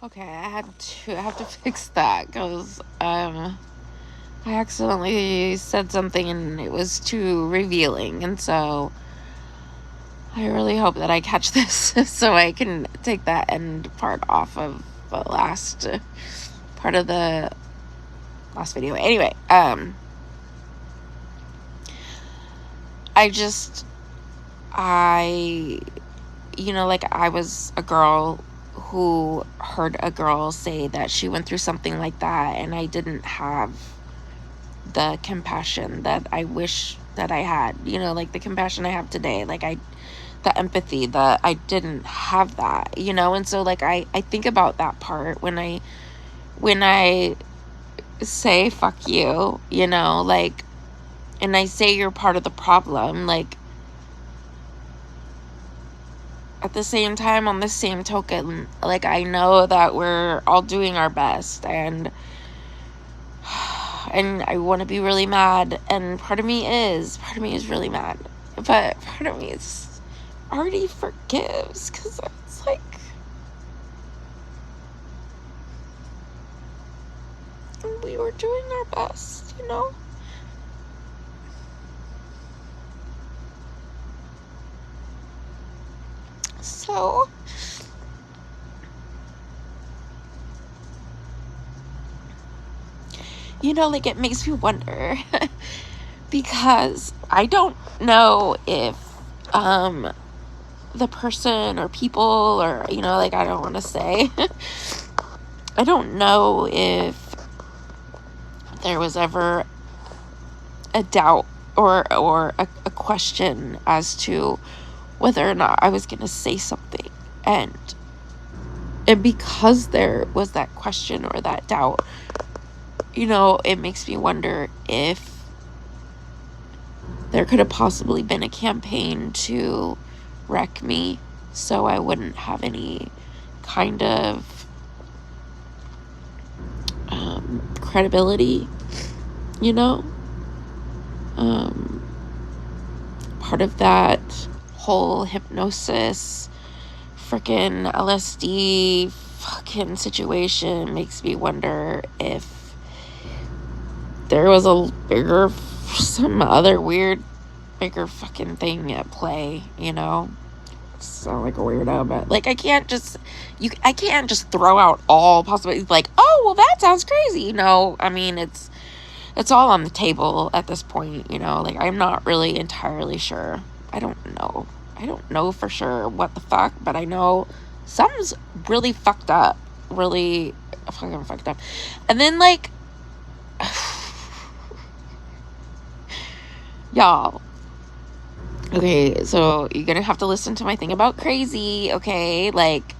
Okay, I have to fix that because I accidentally said something and it was too revealing, and so I really hope that I catch this so I can take that end part off of the last part of the last video. Anyway, I like I was a girl who heard a girl say that she went through something like that, and I didn't have the compassion that I wish that I had, like the compassion I have today, the empathy that I didn't have that, and so like I think about that part when I say fuck you, like, and I say you're part of the problem, like, at the same time, on the same token, like, I know that we're all doing our best, and I want to be really mad, and part of me is really mad, but part of me is already forgives, because it's like, we were doing our best, so like, it makes me wonder because I don't know if the person or people, or like, I don't want to say I don't know if there was ever a doubt or a question as to whether or not I was gonna say something, and because there was that question or that doubt, it makes me wonder if there could have possibly been a campaign to wreck me so I wouldn't have any kind of credibility, part of that whole hypnosis, freaking LSD fucking situation makes me wonder if there was some other weird, bigger fucking thing at play, Sound like a weirdo, but like, I can't just throw out all possibilities, like, oh, well, that sounds crazy. No, I mean, it's all on the table at this point, like, I'm not really entirely sure. I don't know for sure what the fuck, but I know something's really fucked up, really fucking fucked up. And then, like, y'all, okay, so you're gonna have to listen to my thing about crazy, okay? Like,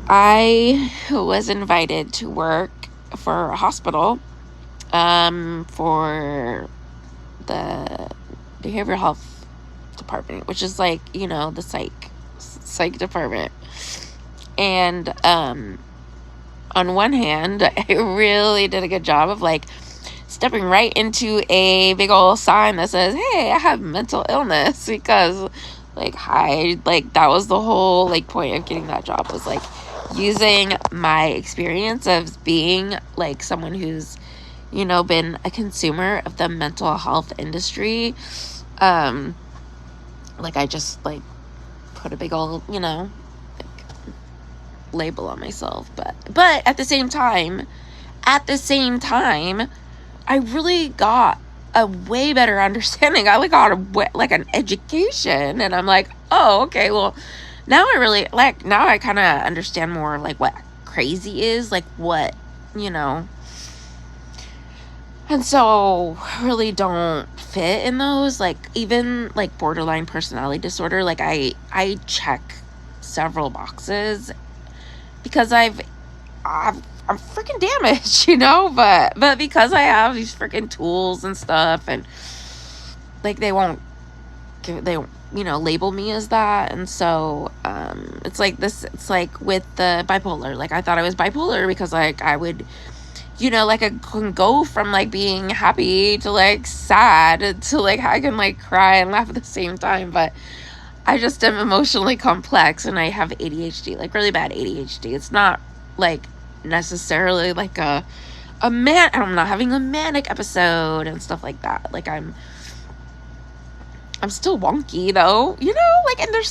I was invited to work for a hospital, for the behavioral health department, which is like, the psych department. And, on one hand, I really did a good job of, like, stepping right into a big old sign that says, hey, I have mental illness, because, like, that was the whole, like, point of getting that job, was, like, using my experience of being, like, someone who's, been a consumer of the mental health industry. Like, I just, like, put a big old, like, label on myself, but at the same time, I really got a way better understanding. I got an education, and I'm like, oh, okay, well, now I kind of understand more, like, what crazy is, like, what, and so really don't fit in those, like, even, like, borderline personality disorder, like, I check several boxes because I'm freaking damaged, but because I have these freaking tools and stuff, and, like, they won't label me as that. And so it's like with the bipolar, like, I thought I was bipolar because, like, I would, like, I can go from, like, being happy to, like, sad to, like, I can, like, cry and laugh at the same time. But I just am emotionally complex and I have ADHD, like really bad ADHD. It's not like necessarily like I'm not having a manic episode and stuff like that. Like I'm still wonky though, you know, like, and there's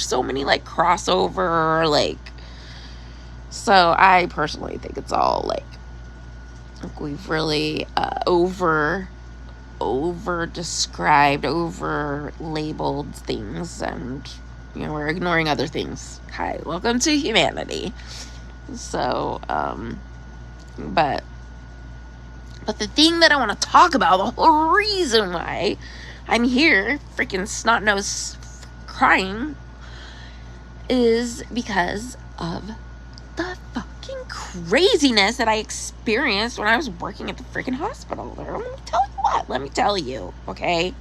so many like crossover, like, so I personally think it's all like we've really over described, over labeled things, and you know, we're ignoring other things. Hi, welcome to humanity. So but the thing that I want to talk about, the whole reason why I'm here freaking snot nose crying, is because of the fucking craziness that I experienced when I was working at the freaking hospital. Let me tell you, okay?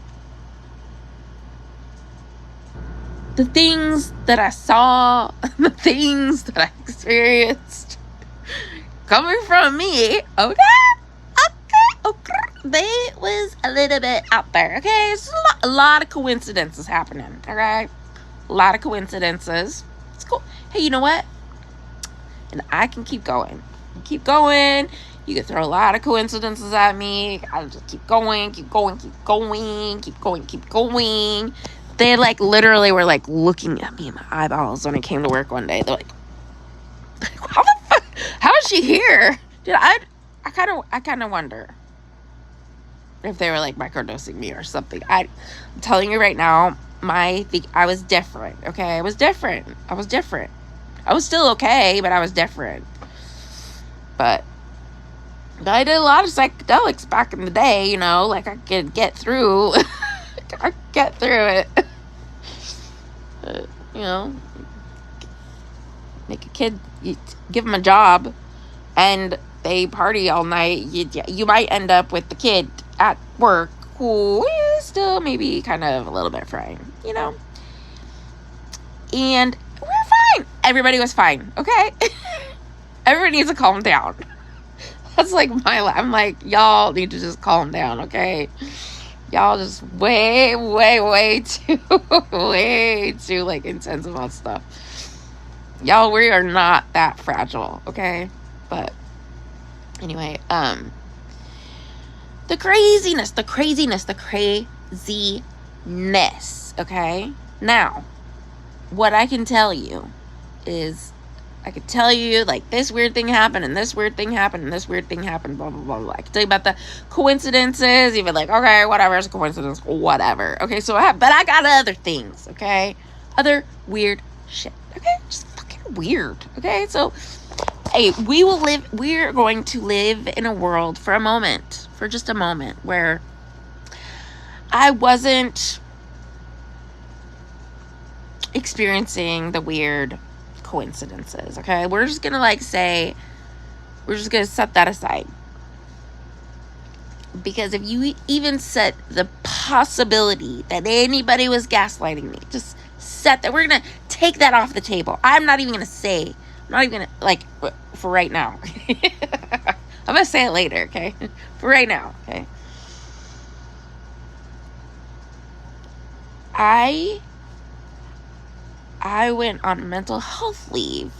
The things that I saw, the things that I experienced, coming from me, okay? They was a little bit out there, okay? It's a lot of coincidences happening, okay? A lot of coincidences. It's cool. Hey, you know what? And I can keep going. Keep going. You can throw a lot of coincidences at me. I'll just keep going. They like literally were like looking at me in my eyeballs when I came to work one day. They're like, how the fuck? How is she here? Dude, I kind of wonder if they were like microdosing me or something. I'm telling you right now, I was different. Okay, I was different. I was still okay, but I was different. But I did a lot of psychedelics back in the day, you know, like I could get through. I could get through it. You know, make a kid, you give them a job, and they party all night. You might end up with the kid at work who is still maybe kind of a little bit frying, you know. And we're fine. Everybody was fine, okay? Everybody needs to calm down. That's like I'm like, y'all need to just calm down, okay? Y'all just way too like intense about stuff. Y'all, we are not that fragile, okay? But anyway, the craziness, okay? Now, what I can tell you is, I could tell you, like, this weird thing happened, and this weird thing happened, and this weird thing happened, blah, blah, blah, blah. I can tell you about the coincidences, even like, okay, whatever, it's a coincidence, whatever. Okay, so but I got other things, okay? Other weird shit, okay? Just fucking weird, okay? So, hey, we're going to live in a world for just a moment, where I wasn't experiencing the weird coincidences, okay? We're just gonna set that aside, because if you even set the possibility that anybody was gaslighting me, just set that, we're gonna take that off the table. I'm not even gonna like, for right now. I'm gonna say it later, okay? For right now, okay? I went on mental health leave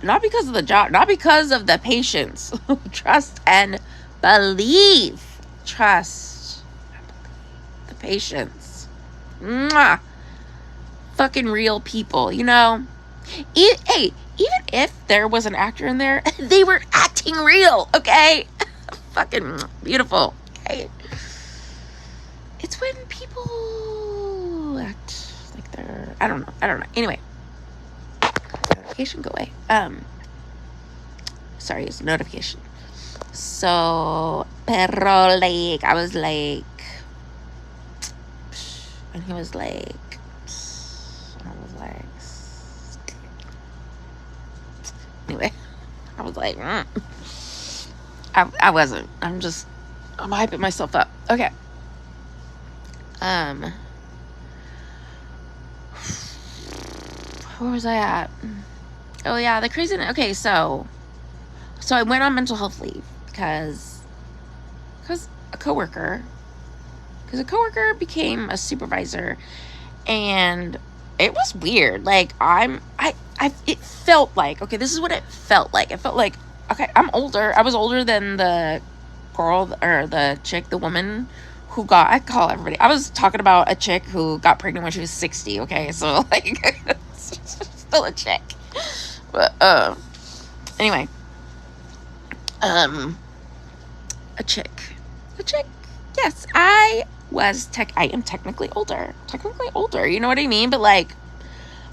not because of the job, not because of the patients. Trust and believe. Trust the patients. Mwah. Fucking real people, you know? Hey, even if there was an actor in there, they were acting real, okay? Fucking beautiful, okay? It's when people act like they're, I don't know. Anyway, notification, go away. Sorry, it's a notification. So, pero like, I was like, and he was like, anyway, I was like, I wasn't. I'm hyping myself up. Okay. Where was I at? Oh yeah, the craziness. Okay, so I went on mental health leave because a coworker because a coworker became a supervisor, and it was weird. Like, it felt like, okay, this is what it felt like. It felt like, okay, I'm older. I was older than the girl, or the chick, the woman who got, I call everybody, I was talking about a chick who got pregnant when she was 60, okay? So, like, still a chick. But, anyway. A chick. Yes, I am technically older. You know what I mean? But, like,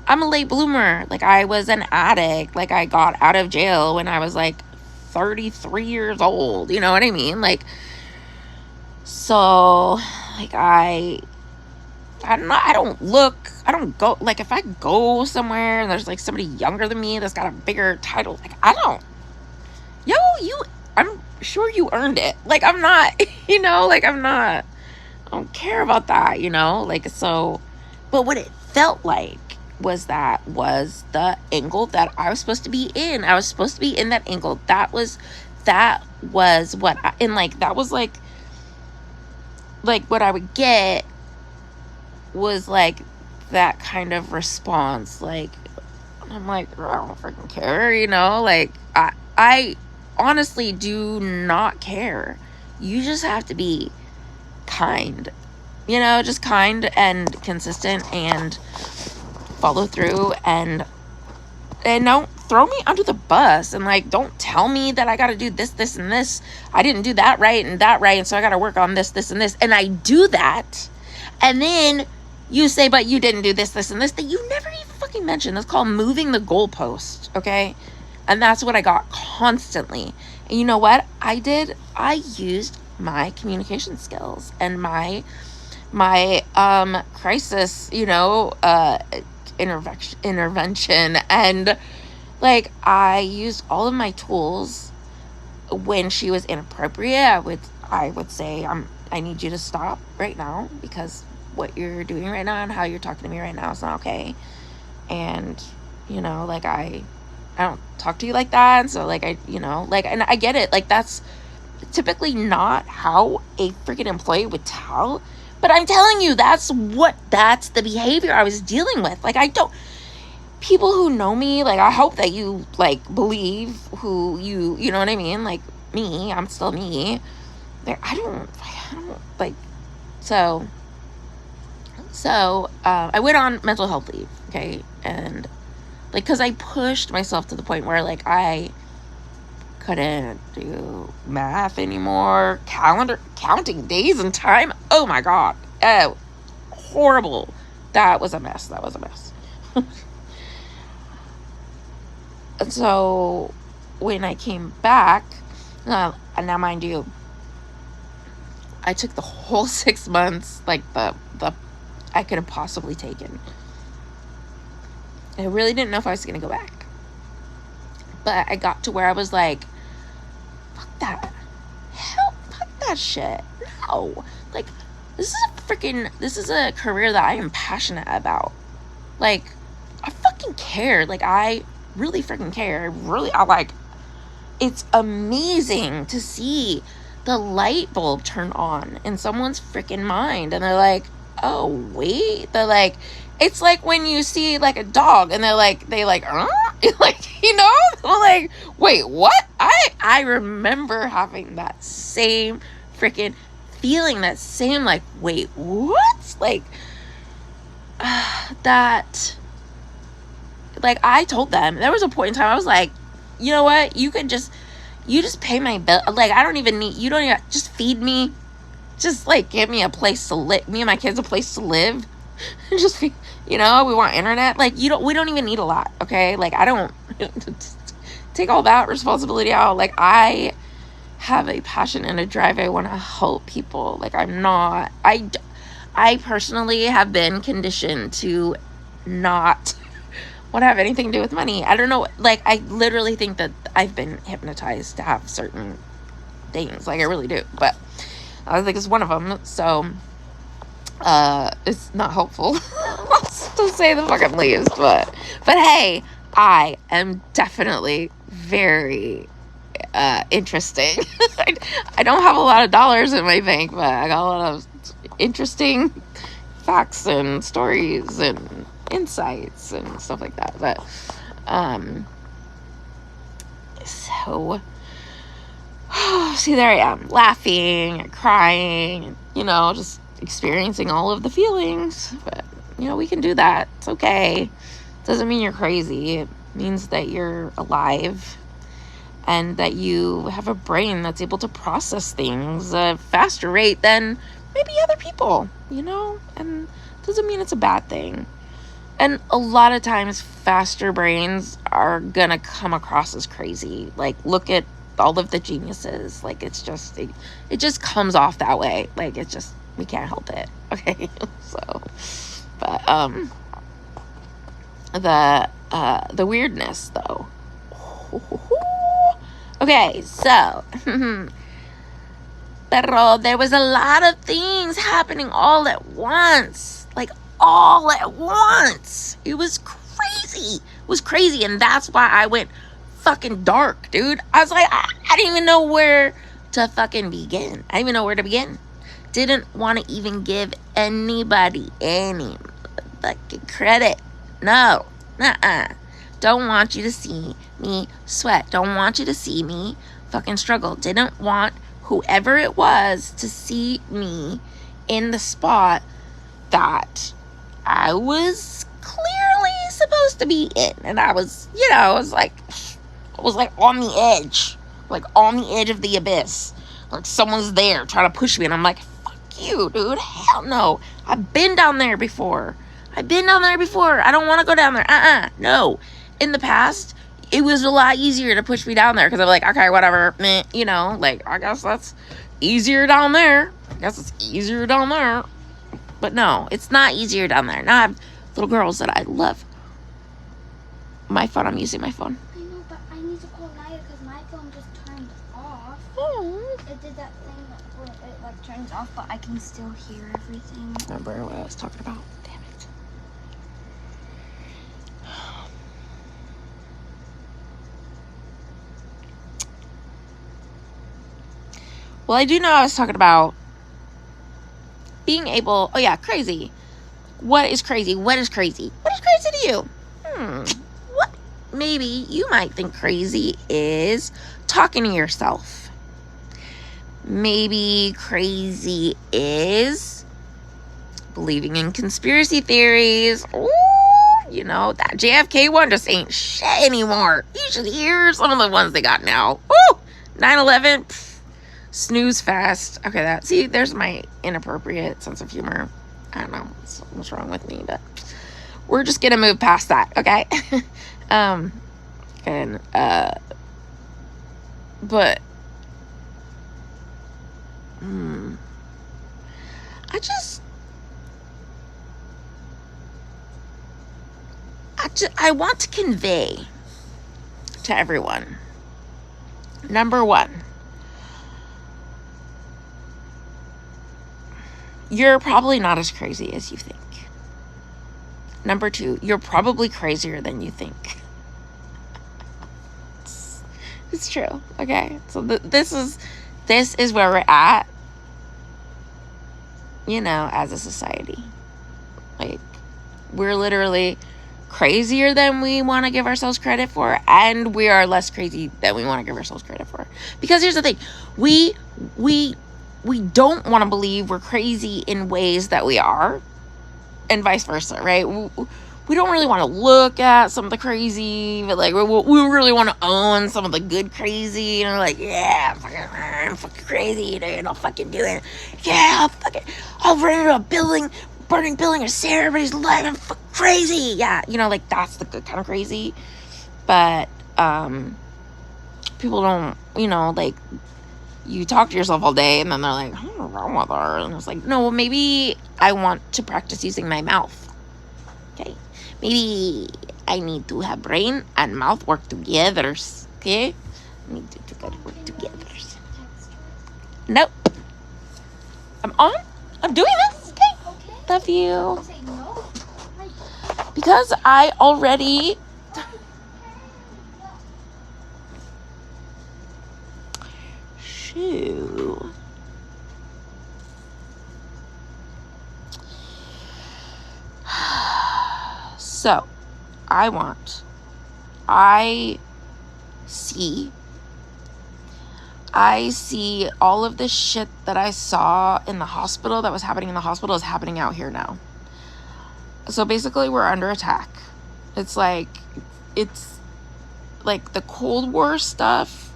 I'm a late bloomer. Like, I was an addict. Like, I got out of jail when I was, like, 33 years old. You know what I mean? Like, so, like, I don't go, like, if I go somewhere and there's, like, somebody younger than me that's got a bigger title, like, I'm sure you earned it. Like, I'm not, like, I don't care about that, like, so, but what it felt like was the angle that I was supposed to be in. I was supposed to be in that angle. That was what and, like, that was, like, what I would get was, like, that kind of response. Like, I'm like, I don't freaking care, like, I honestly do not care. You just have to be kind, just kind and consistent and follow through, and don't throw me under the bus, and, like, don't tell me that I got to do this and this. I didn't do that right, and so I got to work on this and this, and I do that, and then you say, but you didn't do this and this that you never even fucking mentioned. That's called moving the goalpost, okay? And that's what I got constantly. And you know what I did? I used my communication skills and my crisis, intervention, and, like, I used all of my tools. When she was inappropriate, I would say, I need you to stop right now, because what you're doing right now and how you're talking to me right now is not okay. And, like, I don't talk to you like that. And so, like, and I get it. Like, that's typically not how a freaking employee would tell. But I'm telling you, that's the behavior I was dealing with. Like, people who know me, like, I hope that you, like, believe who you know what I mean? Like, me, I'm still me. Like, I don't, like, so, I went on mental health leave, okay? And, like, because I pushed myself to the point where, like, I couldn't do math anymore, counting days and time. Oh my God. Oh, horrible. That was a mess. And so when I came back, and now mind you, I took the whole 6 months, like, the I could have possibly taken. I really didn't know if I was going to go back. But I got to where I was like, fuck that. Hell, fuck that shit. No. Like, this is a career that I am passionate about. Like, I fucking care. Like, I really freaking care. It's amazing to see the light bulb turn on in someone's freaking mind. And they're like, oh, wait. They're like, it's like when you see, like, a dog and they're like, like, like, like, wait, what? I remember having that same freaking feeling, that same, like, wait, what? Like, that, like, I told them, there was a point in time I was like, you know what? You just pay my bill. Like, you don't even, just feed me. Just, like, give me a place to live. Me and my kids a place to live. Just, we want internet. Like, we don't even need a lot, okay? Like, I don't take all that responsibility out. Like, I have a passion and a drive. I want to help people. Like, I personally have been conditioned to not want to have anything to do with money. I don't know. Like, I literally think that I've been hypnotized to have certain things. Like, I really do. But I think it's one of them. So, it's not helpful to say the fucking least. But hey, I am definitely very interesting. I don't have a lot of dollars in my bank, but I got a lot of interesting facts and stories and insights and stuff like that. But so see, there I am, laughing and crying, just experiencing all of the feelings. But we can do that. It's okay. Doesn't mean you're crazy. It means that you're alive and that you have a brain that's able to process things at a faster rate than maybe other people, and doesn't mean it's a bad thing. And a lot of times faster brains are gonna come across as crazy. Like, look at all of the geniuses. Like, it just comes off that way. Like, we can't help it. Okay. So, but the weirdness though. Okay, so pero there was a lot of things happening all at once. Like, all at once. It was crazy. It was crazy, and that's why I went fucking dark, dude. I was like, I didn't even know where to fucking begin. I didn't even know where to begin. Didn't want to even give anybody any fucking credit. No. Nuh-uh. Don't want you to see me sweat. Don't want you to see me fucking struggle. Didn't want whoever it was to see me in the spot that I was clearly supposed to be in. And I was, I was like on the edge. Like, on the edge of the abyss. Like, someone's there trying to push me. And I'm like, fuck you, dude. Hell no. I've been down there before. I don't want to go down there. No. In the past, it was a lot easier to push me down there because I'm like, okay, whatever. Meh, like, I guess that's easier down there. But no, it's not easier down there. Now I have little girls that I love. My phone, I'm using my phone. I know, but I need to call Naya because my phone just turned off. It did that thing where it like turns off, but I can still hear everything. Remember what I was talking about? Damn it. Well, I do know I was talking about being able... Oh, yeah, crazy. What is crazy? What is crazy to you? What maybe you might think crazy is talking to yourself. Maybe crazy is believing in conspiracy theories. Ooh, that JFK one just ain't shit anymore. You should hear some of the ones they got now. Ooh, 9/11... snooze fast. Okay, there's my inappropriate sense of humor. I don't know what's wrong with me, but we're just gonna move past that, okay? But I want to convey to everyone, number one, you're probably not as crazy as you think. Number two, you're probably crazier than you think. It's true. Okay. So this is where we're at, as a society. Like, we're literally crazier than we want to give ourselves credit for, and we are less crazy than we want to give ourselves credit for. Because here's the thing. We don't want to believe we're crazy in ways that we are, and vice versa, right? We don't really want to look at some of the crazy, but like we really want to own some of the good crazy. Like, yeah, I'm fucking crazy, dude. I'll fucking do it. Yeah, I'll run into a burning building, and save everybody's life. I'm fucking crazy. Yeah, like that's the good kind of crazy. But people don't, like. You talk to yourself all day, and then they're like, what's wrong with her? And it's like, no, well, maybe I want to practice using my mouth. Okay? Maybe I need to have brain and mouth work together. Okay? I need to work together. Nope. I'm on. I'm doing this. Okay? Love you. Because I already... So, I see all of this shit that I saw in the hospital, that was happening in the hospital, is happening out here now. So basically, we're under attack. It's like the Cold War stuff,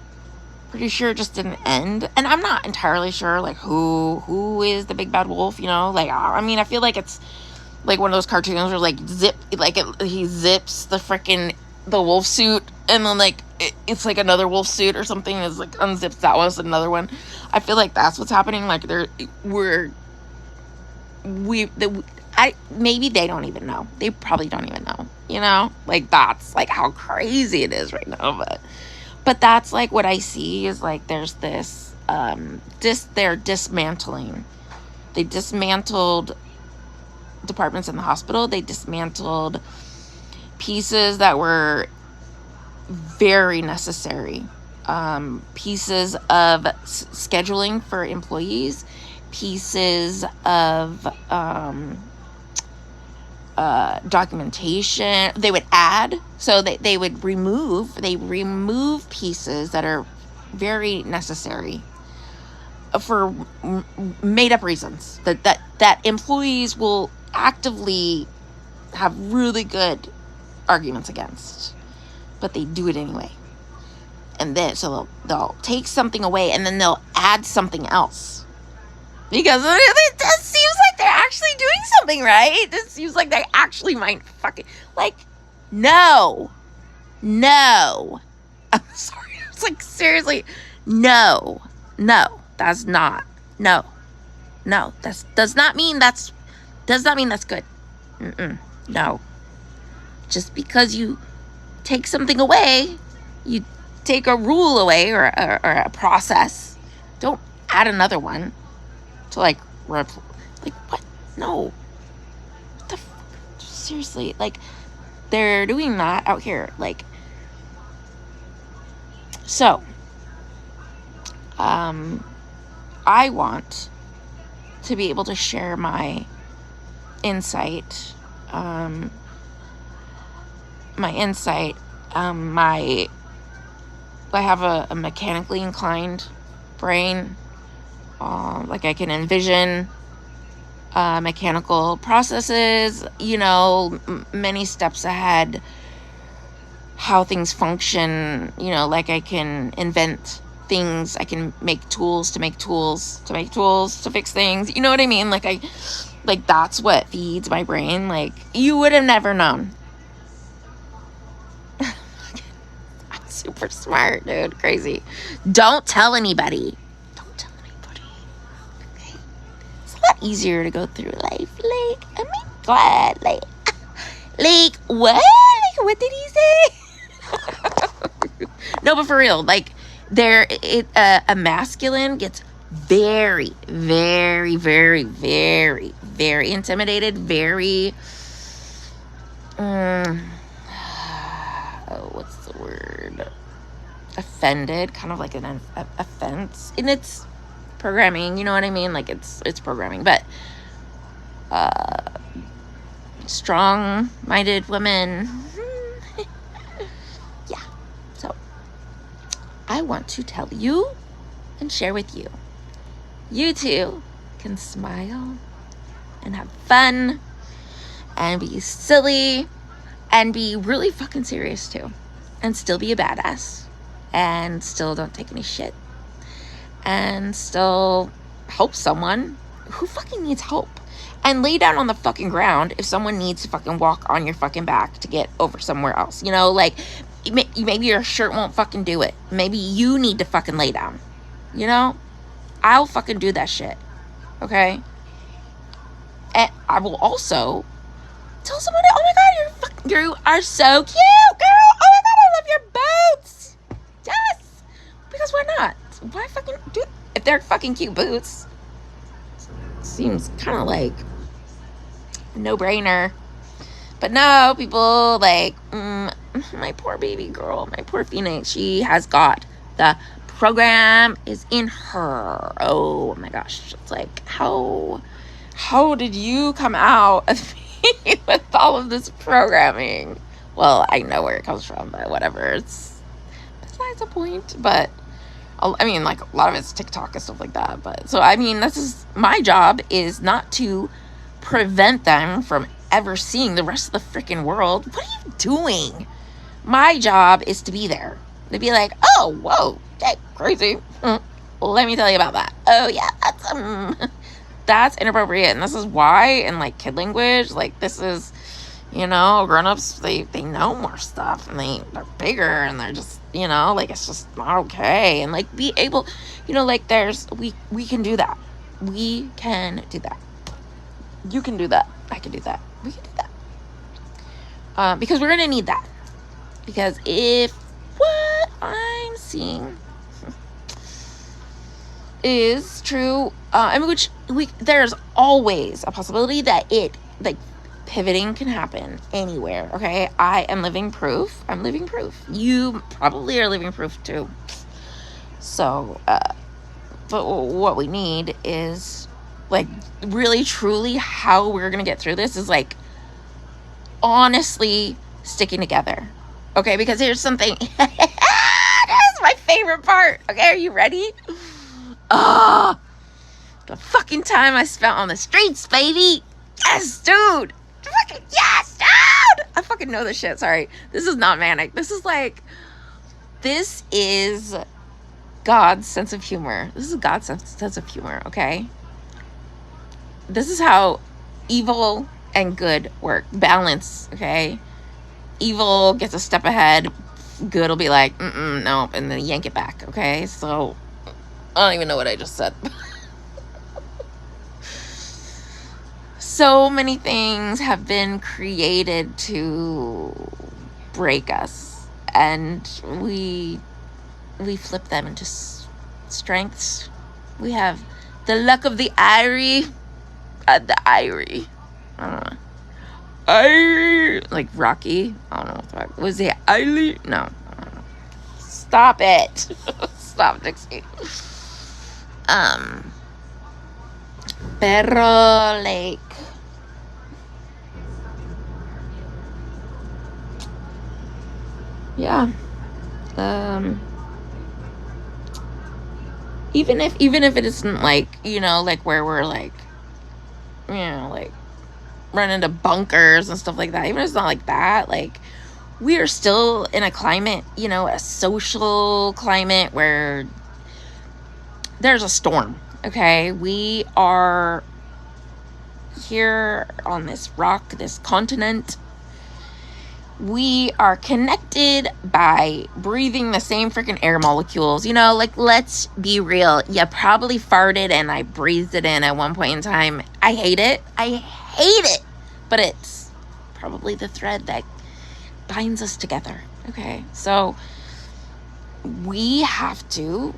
pretty sure it just didn't end. And I'm not entirely sure, like, who is the big bad wolf, you know? Like, I mean, I feel like it's like one of those cartoons where, like, he zips the wolf suit, and then, like, it's like another wolf suit or something, is like unzips that was another one. I feel like that's what's happening. Like, maybe they don't even know. They probably don't even know, you know? Like, that's, like, how crazy it is right now. But that's, like, what I see is, like, there's this, they're dismantling. They dismantled departments in the hospital. They dismantled pieces that were very necessary. Pieces of scheduling for employees, pieces of documentation. They would add, so they would remove pieces that are very necessary for made up reasons that employees will actively have really good arguments against, but they do it anyway. And then so they'll take something away, and then they'll add something else, because it just seems like they're actually doing something, right? It just seems like they actually might fucking, like, no, I'm sorry, it's like, seriously, no, that's not, no, does not mean that's good. No. Just because you take something away, you take a rule away, or a process, don't add another one to, like, like, what? No. What the seriously, like, they're doing that out here, like. So, I want to be able to share my insight, I have a mechanically inclined brain. Like, I can envision mechanical processes, you know, many steps ahead, how things function, you know, like, I can invent things, I can make tools to fix things, you know what I mean? Like, that's what feeds my brain. Like, you would have never known. I'm super smart, dude. Crazy. Don't tell anybody. Okay? It's a lot easier to go through life. Like, oh my God. Like, what? Like, what did he say? No, but for real, like, a masculine gets very, very, very, very, very intimidated, very, what's the word? Offended, kind of like an offense. And it's programming, you know what I mean? Like, it's programming, but strong-minded women. Yeah. So, I want to tell you and share with you. You too can smile and have fun and be silly and be really fucking serious too, and still be a badass, and still don't take any shit, and still help someone who fucking needs help, and lay down on the fucking ground if someone needs to fucking walk on your fucking back to get over somewhere else, you know? Like, maybe your shirt won't fucking do it. Maybe you need to fucking lay down, you know? I'll fucking do that shit, okay? And I will also tell somebody, oh my God, you are so cute, girl. Oh my God, I love your boots. Yes. Because why not? Why fucking do it? If they're fucking cute boots, seems kind of like a no-brainer. But no, people, like, my poor baby girl, my poor Phoenix, she has got the program is in her. Oh my gosh. It's like, how did you come out of with all of this programming. Well, I know where it comes from, but whatever. It's besides the point. But I mean, like, a lot of it's TikTok and stuff like that. But so, I mean, my job is not to prevent them from ever seeing the rest of the freaking world. What are you doing? My job is to be there. To be like, oh, whoa, that crazy. Let me tell you about that. Oh, yeah, that's inappropriate. And this is why, in, like, kid language, like, this is, you know, grown-ups, they know more stuff, and they're bigger, and they're just, you know, like, it's just not okay. And, like, be able, you know, like, we can do that. We can do that. You can do that. I can do that. We can do that. Because we're going to need that. Because if what I'm seeing is true, I mean, there's always a possibility that pivoting can happen anywhere. Okay, I am living proof. You probably are living proof too. So, but what we need is, like, really, truly, how we're gonna get through this is, like, honestly sticking together. Okay, because here's something. That's my favorite part. Okay, are you ready? The fucking time I spent on the streets, baby. Yes, dude. Fucking yes, dude. I fucking know this shit. Sorry. This is not manic. This is God's sense of humor. This is God's sense of humor, okay? This is how evil and good work. Balance, okay? Evil gets a step ahead. Good will be like, no, and then yank it back, okay? So, I don't even know what I just said. So many things have been created to break us, and we flip them into strengths. We have the luck of the Irie. I don't know. Like Rocky. I don't know what the fuck. Was it Irie? No. Stop it. Stop, Dixie. Pero, like, yeah. Even if it isn't, like, you know, like, where we're, like, you know, like, run into bunkers and stuff like that, even if it's not like that, like, we are still in a climate, you know, a social climate where there's a storm, okay? We are here on this rock, this continent. We are connected by breathing the same freaking air molecules. You know, like, let's be real. You probably farted and I breathed it in at one point in time. I hate it. But it's probably the thread that binds us together. Okay, so we have to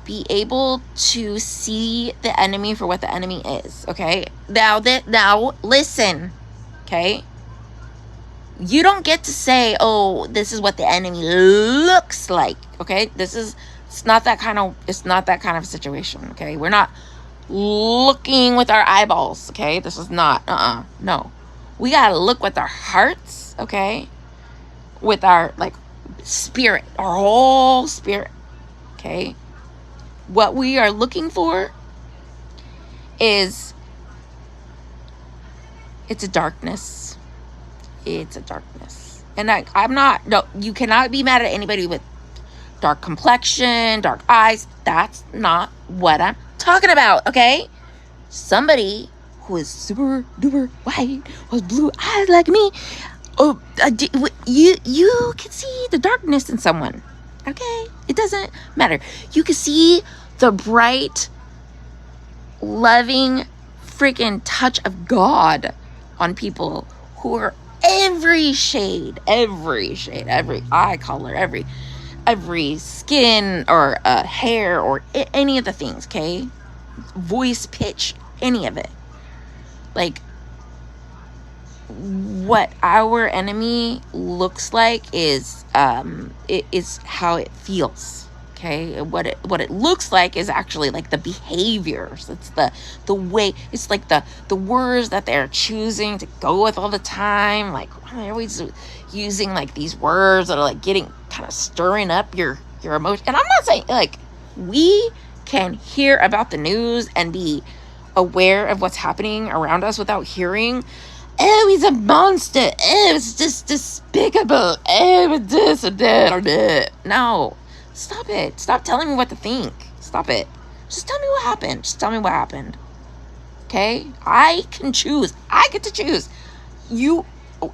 be able to see the enemy for what the enemy is. Okay, now listen. Okay, you don't get to say, oh, this is what the enemy looks like. Okay, it's not that kind of situation. Okay, we're not looking with our eyeballs. Okay, this is not no, we gotta look with our hearts. Okay, with our, like, spirit, our whole spirit. Okay, what we are looking for is, it's a darkness. And you cannot be mad at anybody with dark complexion, dark eyes. That's not what I'm talking about, okay? Somebody who is super duper white with blue eyes like me, you can see the darkness in someone, okay? It doesn't matter. You can see the bright, loving freaking touch of God on people who are every shade, every eye color, every skin or hair or any of the things, okay? Voice pitch, any of it. Like, what our enemy looks like is how it feels. Okay, what it looks like is actually like the behaviors. It's the way, it's like the words that they're choosing to go with all the time. Like they're always using like these words that are like getting kind of stirring up your emotion. And I'm not saying, like, we can hear about the news and be aware of what's happening around us without hearing, oh, he's a monster, oh, it's just despicable, oh, this and that or that. No. Stop it. Stop telling me what to think. Stop it. Just tell me what happened. Just tell me what happened. Okay? I can choose. I get to choose. You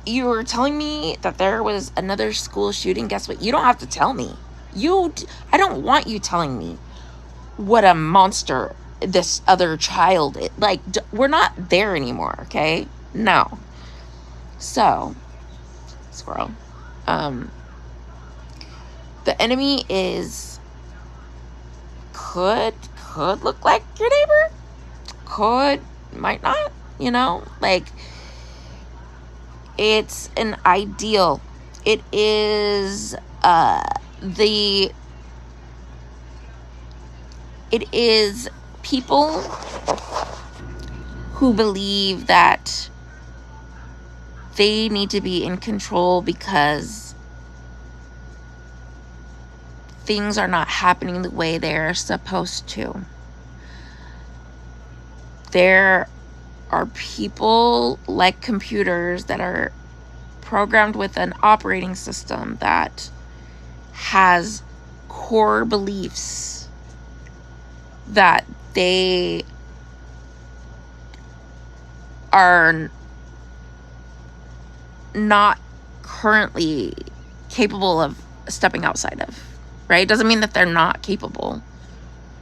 were telling me that there was another school shooting. Guess what? You don't have to tell me. I don't want you telling me what a monster this other child is. Like, we're not there anymore, okay? No. So, squirrel. The enemy could look like your neighbor, might not, like, it's an ideal. It is people who believe that they need to be in control because things are not happening the way they're supposed to. There are people like computers that are programmed with an operating system that has core beliefs that they are not currently capable of stepping outside of. Right? It doesn't mean that they're not capable.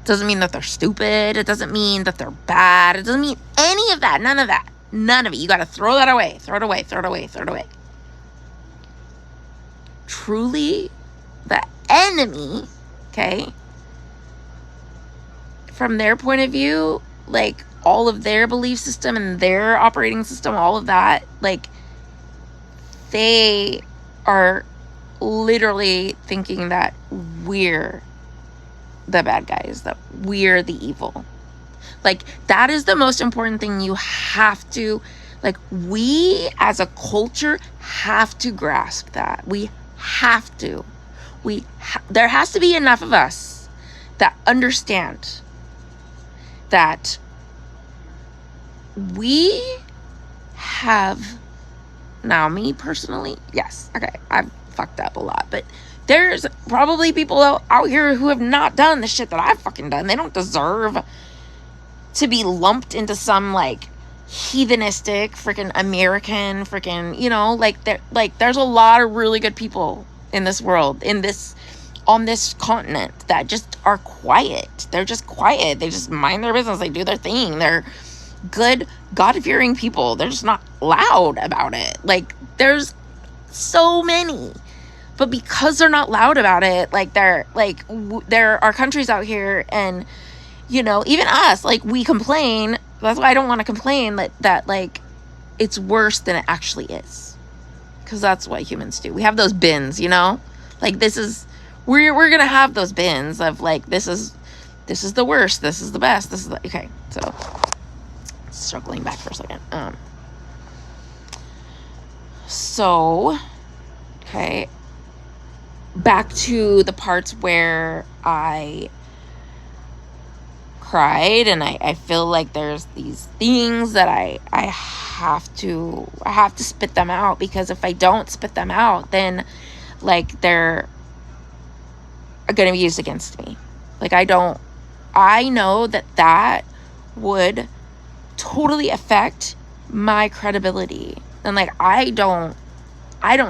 It doesn't mean that they're stupid. It doesn't mean that they're bad. It doesn't mean any of that. None of that. None of it. You got to throw that away. Throw it away. Throw it away. Throw it away. Truly, the enemy, okay, from their point of view, like, all of their belief system and their operating system, all of that, like, they are literally thinking that we're the bad guys, that we're the evil. Like, that is the most important thing you have to, like, we as a culture have to grasp that. We have to. There has to be enough of us that understand that we have, now me personally, yes, okay, I've fucked up a lot, but there's probably people out here who have not done the shit that I've fucking done. They don't deserve to be lumped into some, like, heathenistic freaking American freaking, like there's a lot of really good people in this world, on this continent, that just are quiet. They're just quiet. They just mind their business. They do their thing. They're good, God-fearing people. They're just not loud about it. Like, there's so many. But because they're not loud about it, like, there are countries out here, and, even us, like, we complain. That's why I don't want to complain that like, it's worse than it actually is. Because that's what humans do. We have those bins, like, we're gonna have those bins of, like, this is the worst, this is the best, this is the, okay, so struggling back for a second. So, okay, back to the parts where I cried, and I feel like there's these things that I have to spit them out, because if I don't spit them out, then, like, they're going to be used against me. Like, I know that would totally affect my credibility. And, like, I don't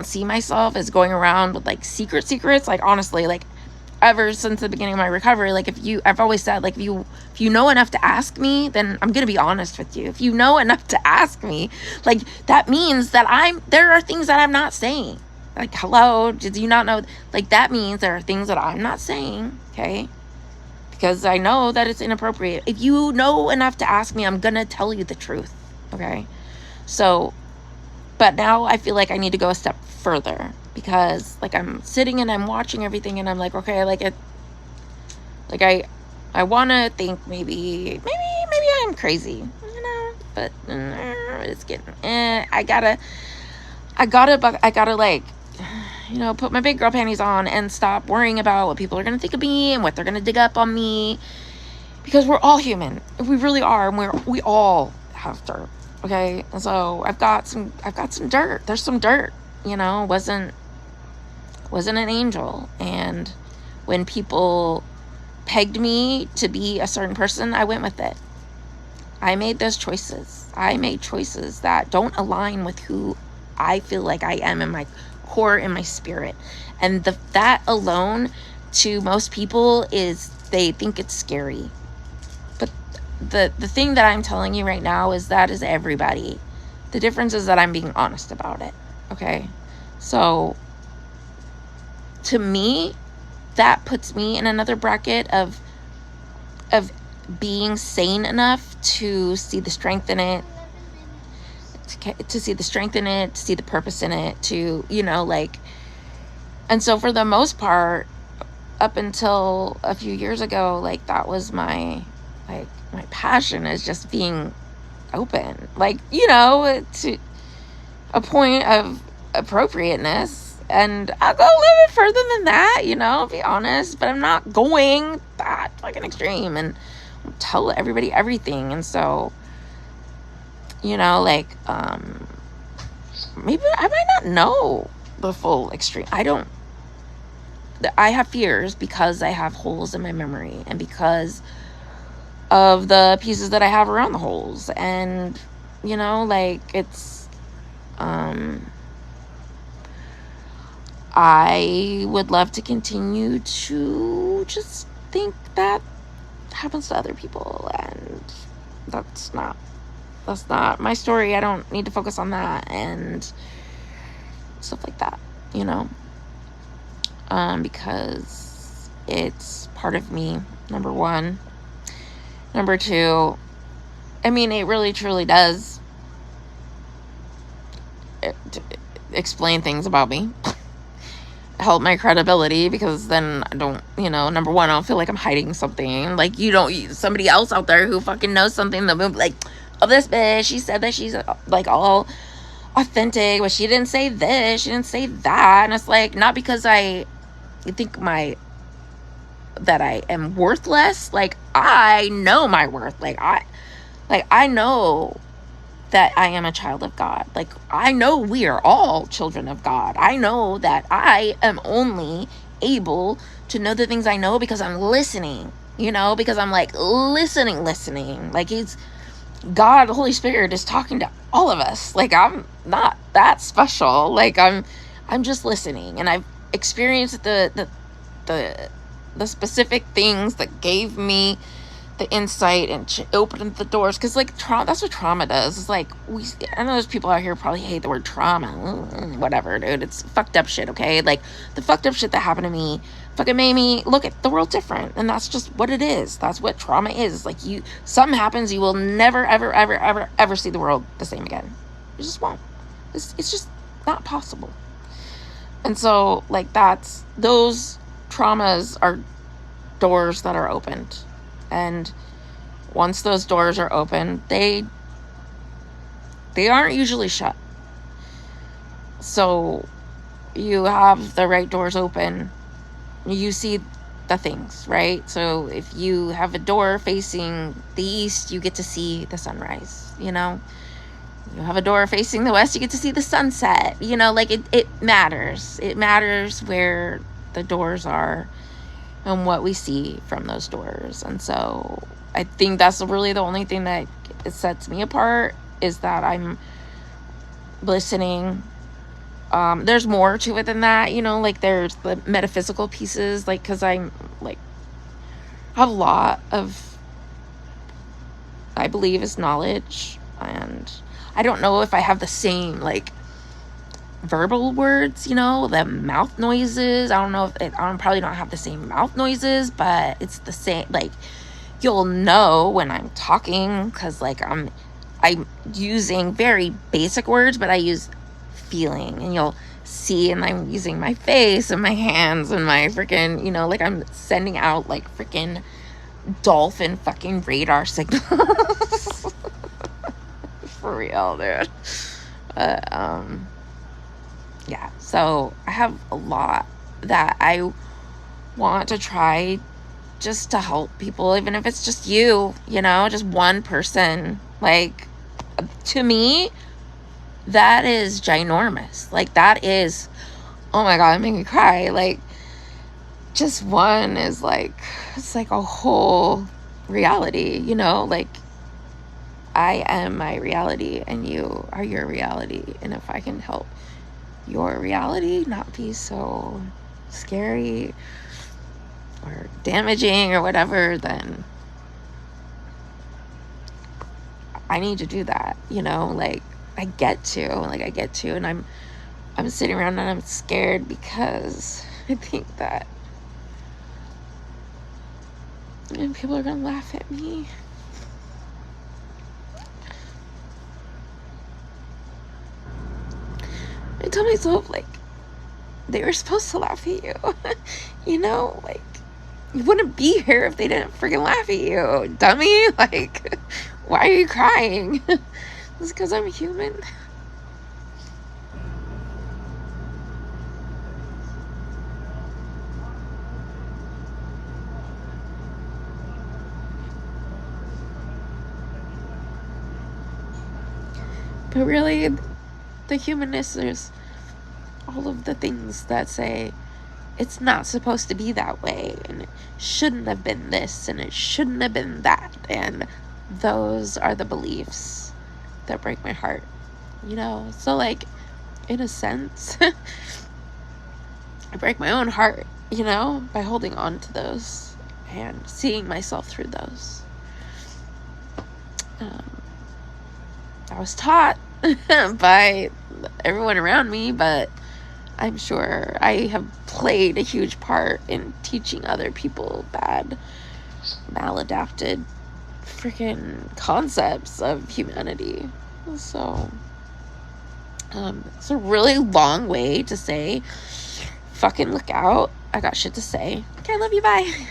see myself as going around with, like, secrets. Like, honestly, like, ever since the beginning of my recovery, like, I've always said, like, if you know enough to ask me, then I'm going to be honest with you. If you know enough to ask me, like, that means that there are things that I'm not saying. Like, hello, did you not know? Like, that means there are things that I'm not saying, okay? Because I know that it's inappropriate. If you know enough to ask me, I'm gonna tell you the truth, okay? So, but now I feel like I need to go a step further, because, like, I'm sitting and I'm watching everything, and I'm like, okay, like, Like, I want to think maybe I'm crazy, you know, but it's getting, I gotta like, you know, put my big girl panties on and stop worrying about what people are gonna think of me and what they're gonna dig up on me, because we're all human. We really are, and we all have dirt. Okay, and so I've got some dirt. There's some dirt, you know. Wasn't an angel, and when people pegged me to be a certain person, I went with it. I made those choices. I made choices that don't align with who I feel like I am in my core, in my spirit. And that alone, to most people, is they think it's scary. But the thing that I'm telling you right now is that is everybody. The difference is that I'm being honest about it. Okay? So, to me, that puts me in another bracket of being sane enough to see the strength in it, to see the strength in it, to see the purpose in it, to, you know, like, and so for the most part, up until a few years ago, like, that was my passion, is just being open, like, you know, to a point of appropriateness. And I'll go a little bit further than that, you know, I'll be honest, but I'm not going that fucking extreme and tell everybody everything. And so, you know, like, maybe I might not know the full extreme. I have fears because I have holes in my memory, and because of the pieces that I have around the holes. And, you know, like, it's, I would love to continue to just think that happens to other people, and that's not my story. I don't need to focus on that and stuff like that, you know, because it's part of me, number one. Number two, I mean, it really truly does explain things about me, help my credibility, because then I don't, you know, number one, I don't feel like I'm hiding something. Like, somebody else out there who fucking knows something, that will be like, oh, this bitch, she said that she's like all authentic, but she didn't say this, she didn't say that. And it's like, not because I think that I am worthless. Like, I know my worth. Like, I know that I am a child of God. Like, I know we are all children of God. I know that I am only able to know the things I know because I'm listening, you know, because I'm like listening. Like, God, the Holy Spirit is talking to all of us. Like, I'm not that special. Like, I'm just listening, and I've experienced the specific things that gave me the insight and opened the doors. Because, like, that's what trauma does. It's like, I know there's people out here who probably hate the word trauma. Whatever, dude. It's fucked up shit, okay? Like, the fucked up shit that happened to me fucking made me look at the world different. And that's just what it is. That's what trauma is. Like, something happens, you will never, ever, ever, ever, ever see the world the same again. You just won't. It's just not possible. And so, like, those traumas are doors that are opened. And once those doors are open, they aren't usually shut. So you have the right doors open, you see the things, right? So if you have a door facing the east, you get to see the sunrise, you know? You have a door facing the west, you get to see the sunset, you know? Like, it matters. It matters where the doors are and what we see from those doors. And so I think that's really the only thing that sets me apart, is that I'm listening. There's more to it than that, you know, like, there's the metaphysical pieces, like, because I'm like, I have a lot of, I believe, is knowledge, and I don't know if I have the same, like, verbal words, you know, the mouth noises. I don't know if I probably don't have the same mouth noises, but it's the same. Like, you'll know when I'm talking, because, like, I'm using very basic words, but I use feeling, and you'll see, and I'm using my face and my hands and my freaking, you know, like I'm sending out like freaking dolphin fucking radar signals. For real, dude. Yeah, so I have a lot that I want to try just to help people, even if it's just you, you know, just one person. Like, to me, that is ginormous. Like, that is, oh my God, it made me cry. Like, just one is like, it's like a whole reality, you know? Like, I am my reality and you are your reality. And if I can help your reality not be so scary or damaging or whatever, then I need to do that, you know? Like, I get to, and I'm sitting around and I'm scared because I think that and people are gonna laugh at me. I tell myself, like, they were supposed to laugh at you. You know, like, you wouldn't be here if they didn't freaking laugh at you, dummy. Like, why are you crying? It's because I'm human. But really, the humanness, there's all of the things that say it's not supposed to be that way, and it shouldn't have been this, and it shouldn't have been that, and those are the beliefs that break my heart, you know? So, like, in a sense, I break my own heart, you know, by holding on to those and seeing myself through those. I was taught by everyone around me, but I'm sure I have played a huge part in teaching other people bad, maladapted freaking concepts of humanity. So, it's a really long way to say, fucking look out. I got shit to say. Okay, I love you, bye.